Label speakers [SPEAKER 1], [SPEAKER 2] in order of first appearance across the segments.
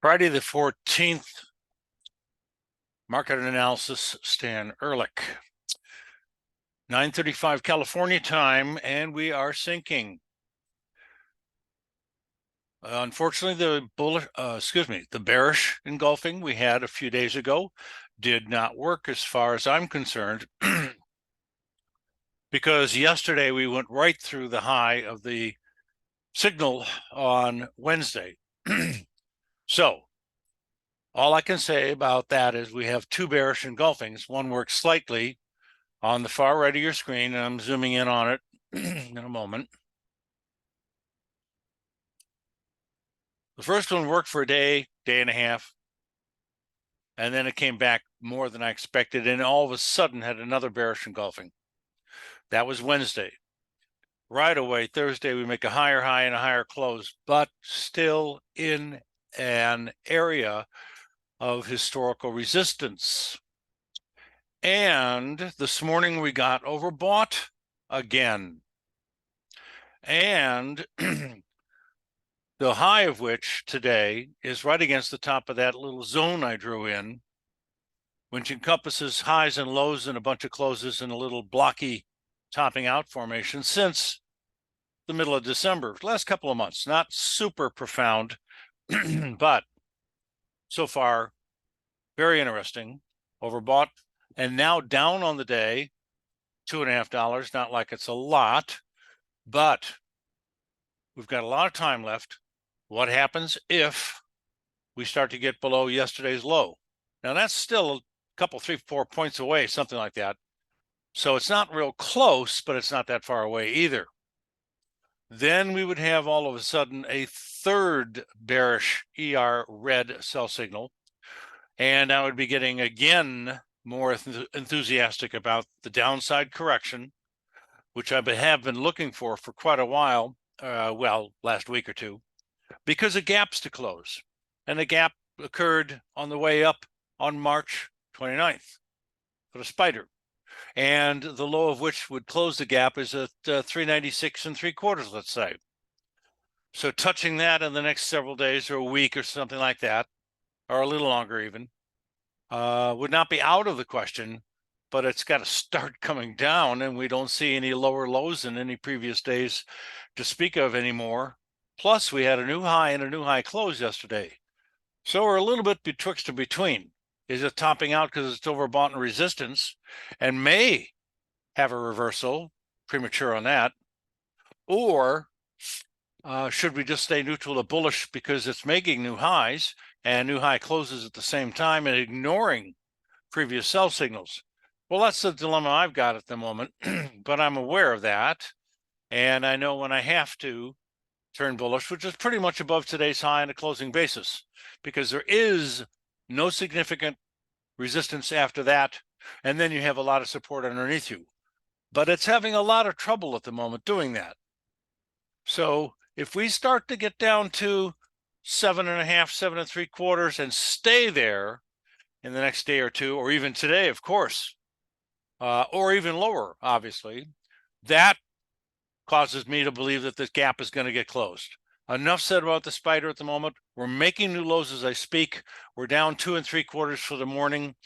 [SPEAKER 1] Friday the 14th, market analysis, Stan Ehrlich. 9:35 California time, and we are sinking. Unfortunately, the bearish engulfing we had a few days ago did not work as far as I'm concerned, because yesterday we went right through the high of the signal on Wednesday. So all I can say about that is we have two bearish engulfings. One works slightly on the far right of your screen, and I'm zooming in on it in a moment. The first one worked for a day and a half, and then it came back more than I expected, and all of a sudden had another bearish engulfing. That was Wednesday. Right away, Thursday, we make a higher high and a higher close, but still in an area of historical resistance. And this morning we got overbought again. And the high of which today is right against the top of that little zone I drew in, which encompasses highs and lows and a bunch of closes in a little blocky topping out formation since the middle of December, last couple of months. Not super profound, but so far, very interesting. Overbought and now down on the day, $2.50, not like it's a lot, but we've got a lot of time left. What happens if we start to get below yesterday's low? Now that's still a couple, 3-4 points away, something like that. So it's not real close, but it's not that far away either. Then we would have all of a sudden a third bearish ER red sell signal. And I would be getting again more enthusiastic about the downside correction, which I have been looking for quite a while, well, last week or two, because of gaps to close. And the gap occurred on the way up on March 29th for the spider. And the low of which would close the gap is at 396 3/4, let's say. So touching that in the next several days or a week or something like that, or a little longer even, would not be out of the question, but it's got to start coming down, and we don't see any lower lows in any previous days to speak of anymore. Plus, we had a new high and a new high close yesterday. So we're a little bit betwixt and between. Is it topping out because it's overbought in resistance and may have a reversal, premature on that? Or should we just stay neutral to bullish because it's making new highs and new high closes at the same time and ignoring previous sell signals? Well, that's the dilemma I've got at the moment, but I'm aware of that. And I know when I have to turn bullish, which is pretty much above today's high on a closing basis, because there is no significant resistance after that. And then you have a lot of support underneath you, but it's having a lot of trouble at the moment doing that. So if we start to get down to 7.5, 7 3/4 and stay there in the next day or two, or even today, of course, or even lower, obviously, that causes me to believe that this gap is going to get closed. Enough said about the spider at the moment. We're making new lows as I speak. We're down 2 3/4 for the morning.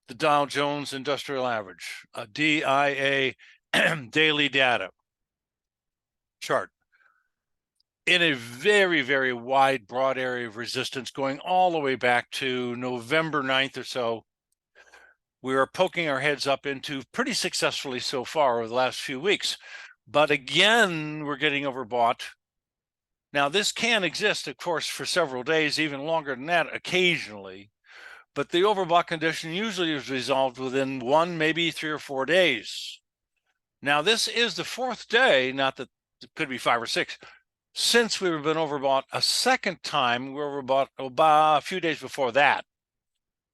[SPEAKER 1] The Dow Jones Industrial Average, a DIA daily data chart, in a very, very wide, broad area of resistance going all the way back to November 9th or so. We are poking our heads up into pretty successfully so far over the last few weeks. But again, we're getting overbought. Now, this can exist, of course, for several days, even longer than that occasionally. But the overbought condition usually is resolved within 1, maybe 3 or 4 days. Now, this is the 4th day, not that it could be 5 or 6, since we've been overbought a second time. We were overbought a few days before that.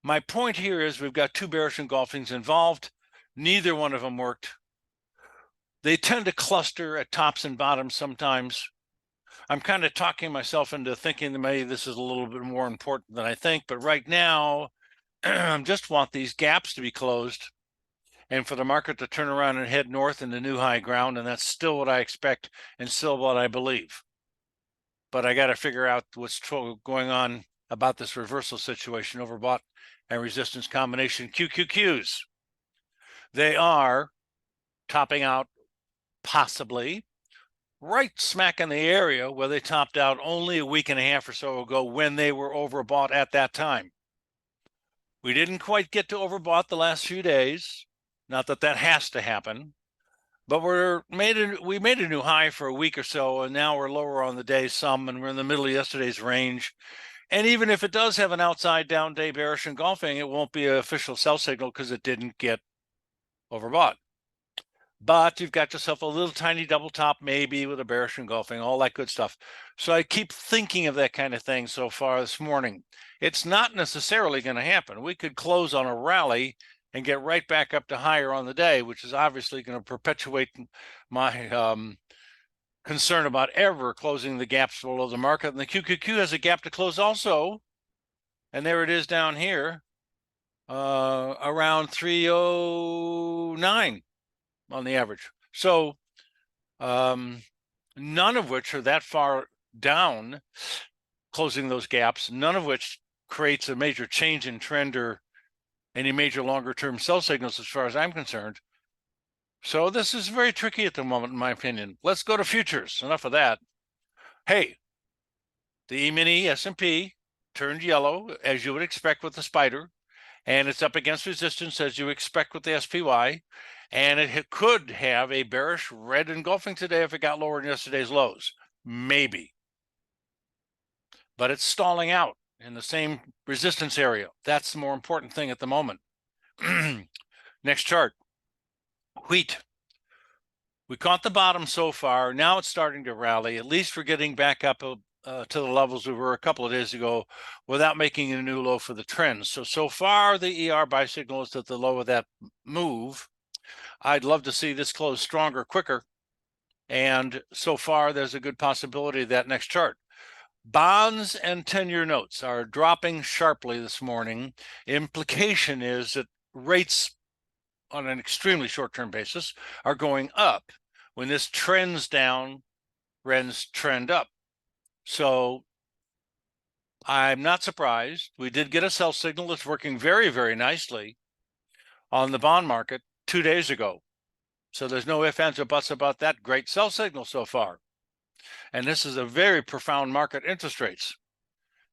[SPEAKER 1] My point here is we've got two bearish engulfings involved. Neither one of them worked. They tend to cluster at tops and bottoms sometimes. I'm kind of talking myself into thinking that maybe this is a little bit more important than I think, but right now, I just want these gaps to be closed and for the market to turn around and head north into new high ground, and that's still what I expect and still what I believe. but I got to figure out what's going on about this reversal situation, overbought and resistance combination QQQs. They are topping out possibly right smack in the area where they topped out only a week and a half or so ago when they were overbought at that time. We didn't quite get to overbought the last few days. Not that that has to happen, but we made a new high for a week or so, and now we're lower on the day some, and we're in the middle of yesterday's range. And even if it does have an outside down day bearish engulfing, it won't be an official sell signal because it didn't get overbought. But you've got yourself a little tiny double top, maybe with a bearish engulfing, all that good stuff. So I keep thinking of that kind of thing so far this morning. It's not necessarily going to happen. We could close on a rally and get right back up to higher on the day, which is obviously going to perpetuate my concern about ever closing the gaps below the market. And the QQQ has a gap to close also. And there it is down here, around 309 on the average. So none of which are that far down, closing those gaps, none of which creates a major change in trend or any major longer term sell signals as far as I'm concerned. So this is very tricky at the moment, in my opinion. Let's go to futures. Enough of that. Hey, the E-mini S&P turned yellow, as you would expect with the spider, and it's up against resistance, as you expect with the SPY. And it could have a bearish red engulfing today if it got lower than yesterday's lows. Maybe. But it's stalling out in the same resistance area. That's the more important thing at the moment. Next chart. Wheat. We caught the bottom so far. Now it's starting to rally. At least we're getting back up to the levels we were a couple of days ago without making a new low for the trend. So far, the ER buy signal is at the low of that move. I'd love to see this close stronger, quicker. And so far, there's a good possibility of that next chart. Bonds and 10-year notes are dropping sharply this morning. Implication is that rates on an extremely short-term basis are going up. When this trends down, rents trend up. So I'm not surprised. We did get a sell signal that's working very, very nicely on the bond market 2 days ago. So there's no ifs, ands, or buts about that great sell signal so far. And this is a very profound market, interest rates.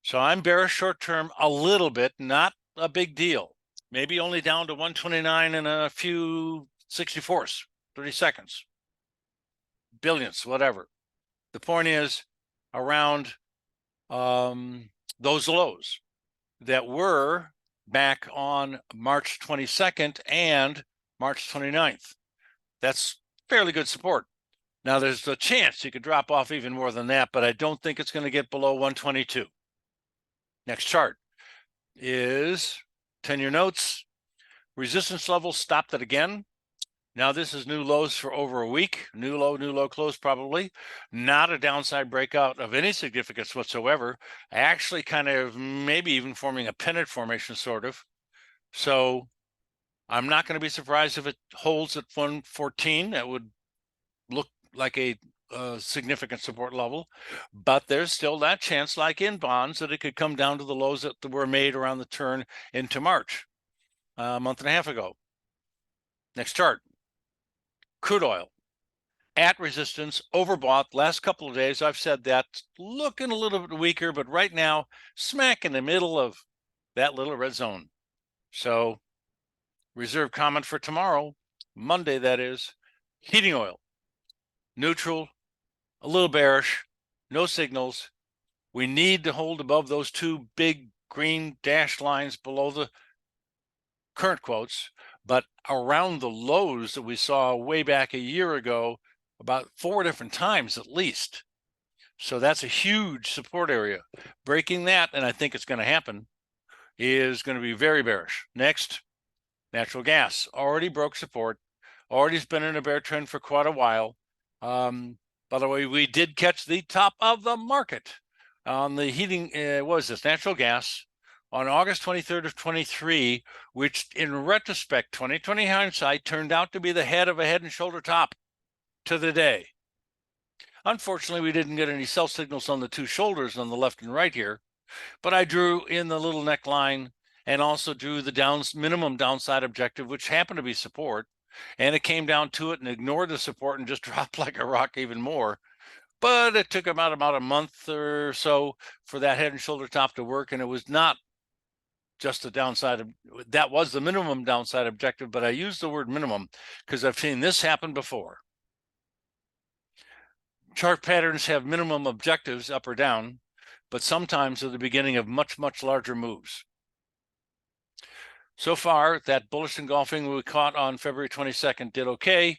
[SPEAKER 1] So I'm bearish short term a little bit, not a big deal. Maybe only down to 129 and a few 64ths, 30 seconds, billionths, whatever. The point is around those lows that were back on March 22nd and March 29th. That's fairly good support. Now, there's a chance you could drop off even more than that, but I don't think it's going to get below 122. Next chart is 10-year notes. Resistance level stopped it again. Now, this is new lows for over a week. New low close probably. Not a downside breakout of any significance whatsoever. Actually kind of maybe even forming a pennant formation, sort of. So I'm not going to be surprised if it holds at 114. That would look like a significant support level, but there's still that chance, like in bonds, that it could come down to the lows that were made around the turn into March, a month and a half ago. Next chart. Crude oil at resistance, overbought. Last couple of days, I've said that, looking a little bit weaker, but right now, smack in the middle of that little red zone. So, reserve comment for tomorrow, Monday, that is. Heating oil, neutral, a little bearish, no signals. We need to hold above those two big green dashed lines below the current quotes, but around the lows that we saw way back a year ago, about 4 different times at least. So that's a huge support area. Breaking that, and I think it's going to happen, is going to be very bearish. Next, natural gas already broke support, already has been in a bear trend for quite a while. By the way, we did catch the top of the market on the heating, what is this, natural gas, on August 23rd of 23, which in retrospect, 2020 hindsight, turned out to be the head of a head and shoulder top to the day. Unfortunately, we didn't get any sell signals on the two shoulders on the left and right here, but I drew in the little neckline and also drew the minimum downside objective, which happened to be support. And it came down to it and ignored the support and just dropped like a rock even more. But it took about a month or so for that head and shoulder top to work, and it was not just the downside. That was the minimum downside objective, but I use the word minimum because I've seen this happen before. Chart patterns have minimum objectives up or down, but sometimes they're the beginning of much, much larger moves. So far, that bullish engulfing we caught on February 22nd did okay,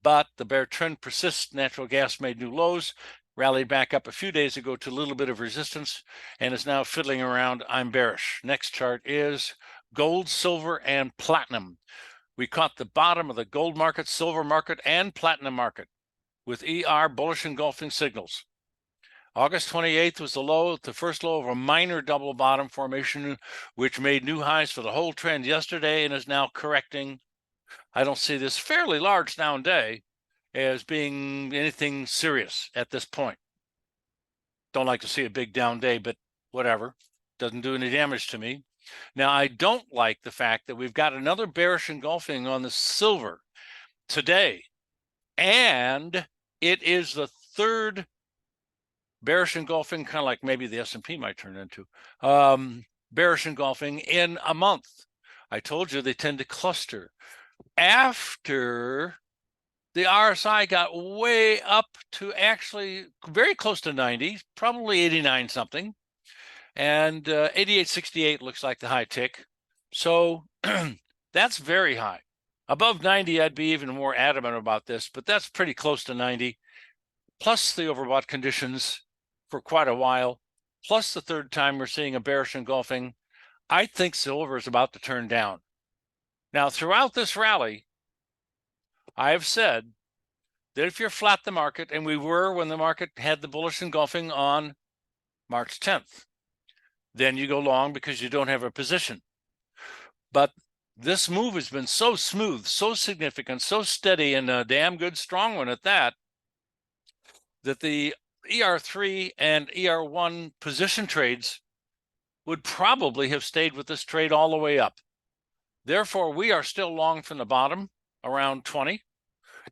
[SPEAKER 1] but the bear trend persists. Natural gas made new lows, rallied back up a few days ago to a little bit of resistance, and is now fiddling around. I'm bearish. Next chart is gold, silver, and platinum. We caught the bottom of the gold market, silver market, and platinum market with ER bullish engulfing signals. August 28th was the low, the first low of a minor double bottom formation, which made new highs for the whole trend yesterday and is now correcting. I don't see this fairly large down day as being anything serious at this point. Don't like to see a big down day, but whatever. Doesn't do any damage to me. Now, I don't like the fact that we've got another bearish engulfing on the silver today, and it is the third bearish engulfing, kind of like maybe the S&P might turn into, bearish engulfing in a month. I told you they tend to cluster. After the RSI got way up to actually very close to 90, probably 89 something, and 88.68 looks like the high tick. So that's very high. Above 90, I'd be even more adamant about this, but that's pretty close to 90, plus the overbought conditions for quite a while, plus the third time we're seeing a bearish engulfing. I think silver is about to turn down. Now, throughout this rally, I have said that if you're flat the market, and we were when the market had the bullish engulfing on March 10th, then you go long because you don't have a position. But this move has been so smooth, so significant, so steady, and a damn good strong one at that, that the ER3 and ER1 position trades would probably have stayed with this trade all the way up. Therefore, we are still long from the bottom around 20.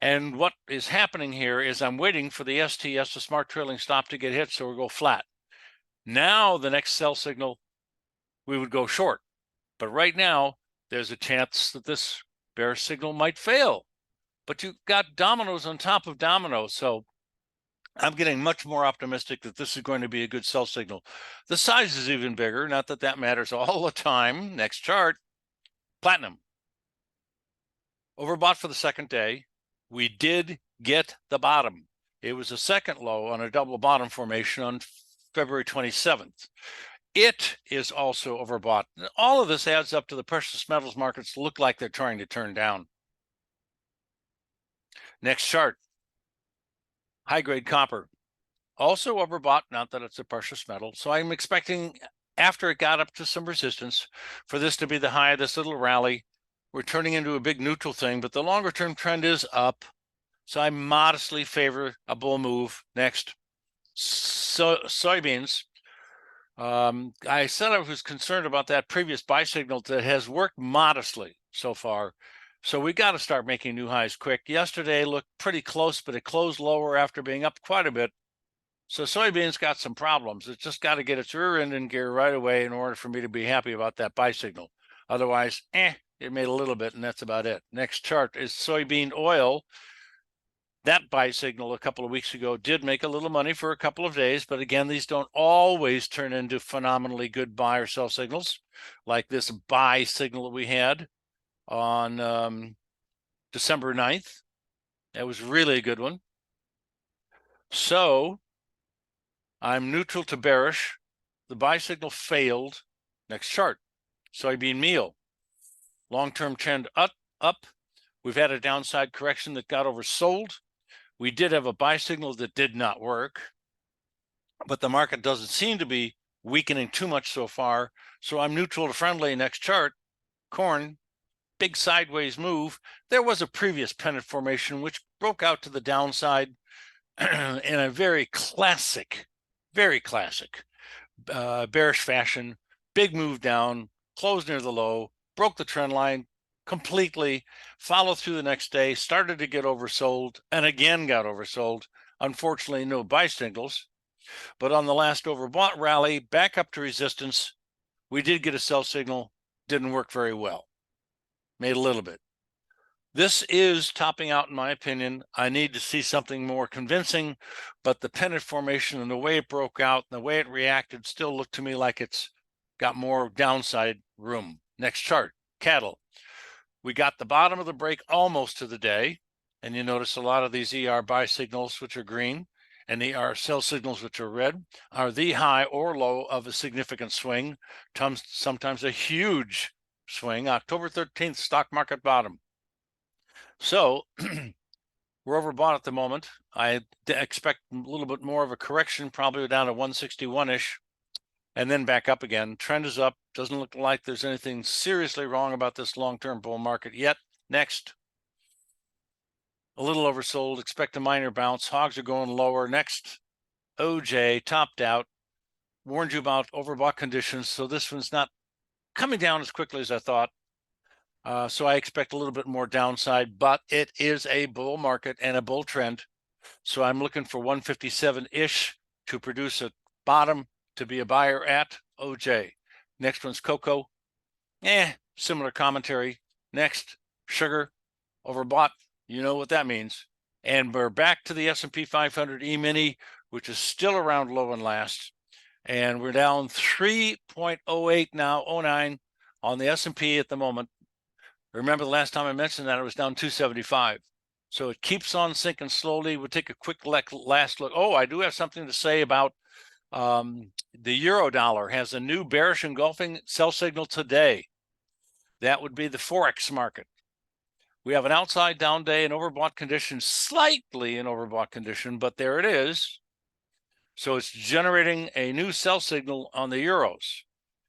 [SPEAKER 1] And what is happening here is I'm waiting for the STS, the smart trailing stop, to get hit, so we'll go flat. Now, the next sell signal, we would go short. But right now, there's a chance that this bearish signal might fail. But you've got dominoes on top of dominoes, so I'm getting much more optimistic that this is going to be a good sell signal. The size is even bigger, not that that matters all the time. Next chart, platinum. Overbought for the second day. We did get the bottom. It was a second low on a double bottom formation on February 27th. It is also overbought. All of this adds up to the precious metals markets look like they're trying to turn down. Next chart, high-grade copper. Also overbought, not that it's a precious metal. So I'm expecting, after it got up to some resistance, for this to be the high of this little rally. We're turning into a big neutral thing, but the longer-term trend is up. So I modestly favor a bull move. Next, soybeans. I said I was concerned about that previous buy signal that has worked modestly so far. So we got to start making new highs quick. Yesterday looked pretty close, but it closed lower after being up quite a bit. So soybeans got some problems. It's just got to get its rear end in gear right away in order for me to be happy about that buy signal. Otherwise, it made a little bit, and that's about it. Next chart is soybean oil. That buy signal a couple of weeks ago did make a little money for a couple of days, but again, these don't always turn into phenomenally good buy or sell signals, like this buy signal that we had on December 9th. That was really a good one. So I'm neutral to bearish. The buy signal failed. Next chart, soybean meal. Long-term trend up. We've had a downside correction that got oversold. We did have a buy signal that did not work, but the market doesn't seem to be weakening too much so far. So I'm neutral to friendly. Next chart, corn, big sideways move. There was a previous pennant formation which broke out to the downside in a very classic bearish fashion. Big move down, closed near the low, broke the trend line completely, followed through the next day, started to get oversold, and again got oversold. Unfortunately, no buy signals. But on the last overbought rally, back up to resistance, we did get a sell signal. Didn't work very well. Made a little bit. This is topping out, in my opinion. I need to see something more convincing, but the pennant formation and the way it broke out and the way it reacted still looked to me like it's got more downside room. Next chart, cattle. We got the bottom of the break almost to the day, and you notice a lot of these ER buy signals, which are green, and the ER sell signals, which are red, are the high or low of a significant swing, sometimes a huge swing. October 13th, stock market bottom. So we're overbought at the moment. I expect a little bit more of a correction, probably down to 161-ish, and then back up again. Trend is up. Doesn't look like there's anything seriously wrong about this long-term bull market yet. Next. A little oversold. Expect a minor bounce. Hogs are going lower. Next. OJ topped out. Warned you about overbought conditions, so this one's not coming down as quickly as I thought. So I expect a little bit more downside, but it is a bull market and a bull trend. So I'm looking for 157-ish to produce a bottom to be a buyer at OJ. Next one's cocoa. Similar commentary. Next, sugar, overbought. You know what that means. And we're back to the S&P 500 E-mini, which is still around low and last. And we're down 3.08 now, 09 on the S&P at the moment. Remember the last time I mentioned that it was down 275. So it keeps on sinking slowly. We'll take a quick last look. Oh, I do have something to say about the euro dollar has a new bearish engulfing sell signal today. That would be the forex market. We have an outside down day, an overbought condition, slightly an overbought condition, but there it is. So it's generating a new sell signal on the euros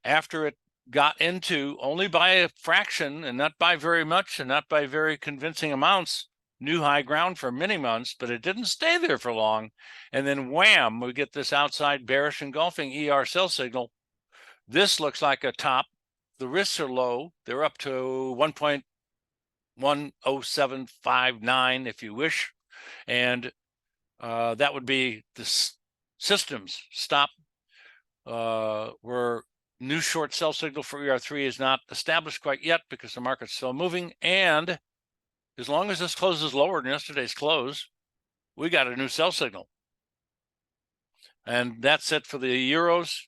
[SPEAKER 1] after it got into, only by a fraction and not by very much and not by very convincing amounts, new high ground for many months, but it didn't stay there for long. And then wham, we get this outside bearish engulfing ER sell signal. This looks like a top. The risks are low. They're up to 1.10759 if you wish. And that would be the systems stop where new short sell signal for ER3 is not established quite yet because the market's still moving. And as long as this closes lower than yesterday's close, we got a new sell signal. And that's it for the euros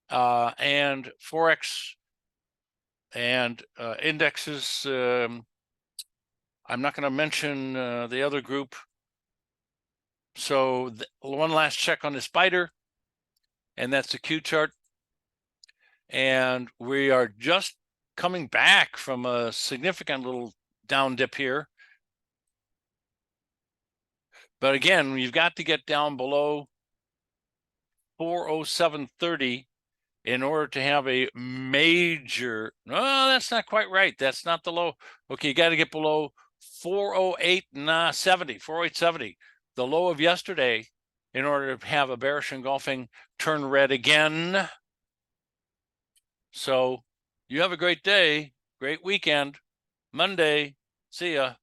[SPEAKER 1] and forex and indexes. I'm not going to mention the other group. So one last check on the spider, and that's the Q chart. And we are just coming back from a significant little down dip here. But again, you've got to get down below 407.30 in order to have a major, no, that's not quite right. That's not the low. Okay, you got to get below 408.70, the low of yesterday, in order to have a bearish engulfing turn red again. So you have a great day, great weekend. Monday, see ya.